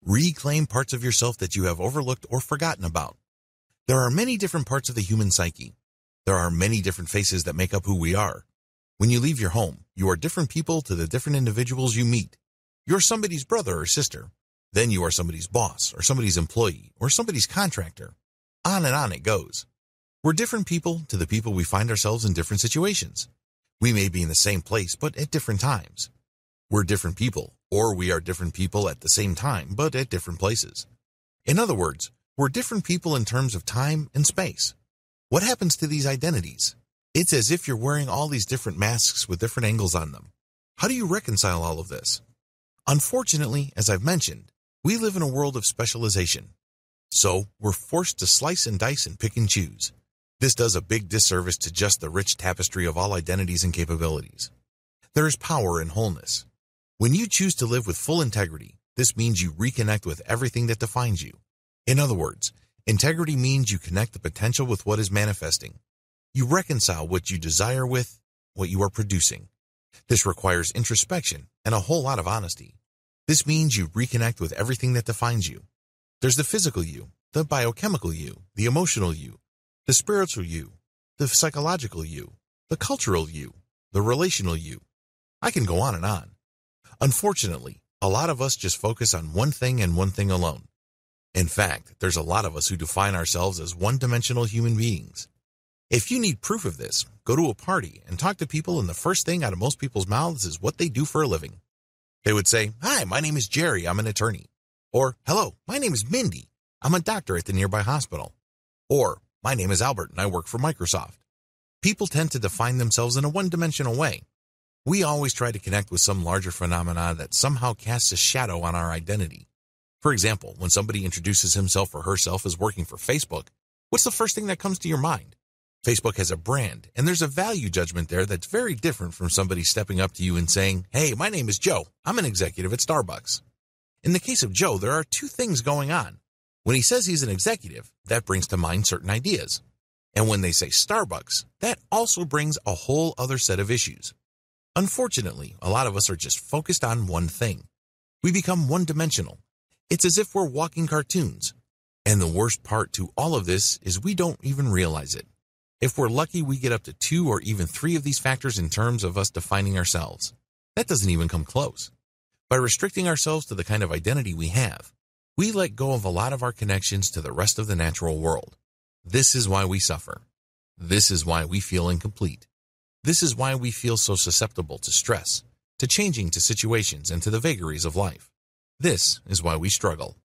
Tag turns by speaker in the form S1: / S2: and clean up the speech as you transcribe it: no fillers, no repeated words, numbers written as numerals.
S1: Reclaim parts of yourself that you have overlooked or forgotten about. There are many different parts of the human psyche. There are many different faces that make up who we are. When you leave your home, you are different people to the different individuals you meet. You're somebody's brother or sister. Then you are somebody's boss or somebody's employee or somebody's contractor. On and on it goes. We're different people to the people we find ourselves in different situations. We may be in the same place, but at different times. We're different people, or we are different people at the same time, but at different places. In other words, we're different people in terms of time and space. What happens to these identities? It's as if you're wearing all these different masks with different angles on them. How do you reconcile all of this? Unfortunately, as I've mentioned, we live in a world of specialization. So, we're forced to slice and dice and pick and choose. This does a big disservice to just the rich tapestry of all identities and capabilities. There is power in wholeness. When you choose to live with full integrity, this means you reconnect with everything that defines you. In other words, integrity means you connect the potential with what is manifesting. You reconcile what you desire with what you are producing. This requires introspection and a whole lot of honesty. This means you reconnect with everything that defines you. There's the physical you, the biochemical you, the emotional you, the spiritual you, the psychological you, the cultural you, the relational you. I can go on and on. Unfortunately, a lot of us just focus on one thing and one thing alone. In fact, there's a lot of us who define ourselves as one-dimensional human beings. If you need proof of this, go to a party and talk to people, and the first thing out of most people's mouths is what they do for a living. They would say, "Hi, my name is Jerry, I'm an attorney." Or, "Hello, my name is Mindy, I'm a doctor at the nearby hospital." Or, "My name is Albert and I work for Microsoft." People tend to define themselves in a one-dimensional way. We always try to connect with some larger phenomena that somehow casts a shadow on our identity. For example, when somebody introduces himself or herself as working for Facebook, what's the first thing that comes to your mind? Facebook has a brand, and there's a value judgment there that's very different from somebody stepping up to you and saying, "Hey, my name is Joe. I'm an executive at Starbucks." In the case of Joe, there are two things going on. When he says he's an executive, that brings to mind certain ideas. And when they say Starbucks, that also brings a whole other set of issues. Unfortunately, a lot of us are just focused on one thing. We become one-dimensional. It's as if we're walking cartoons. And the worst part to all of this is we don't even realize it. If we're lucky, we get up to 2 or even 3 of these factors in terms of us defining ourselves. That doesn't even come close. By restricting ourselves to the kind of identity we have, we let go of a lot of our connections to the rest of the natural world. This is why we suffer. This is why we feel incomplete. This is why we feel so susceptible to stress, to changing to situations, and to the vagaries of life. This is why we struggle.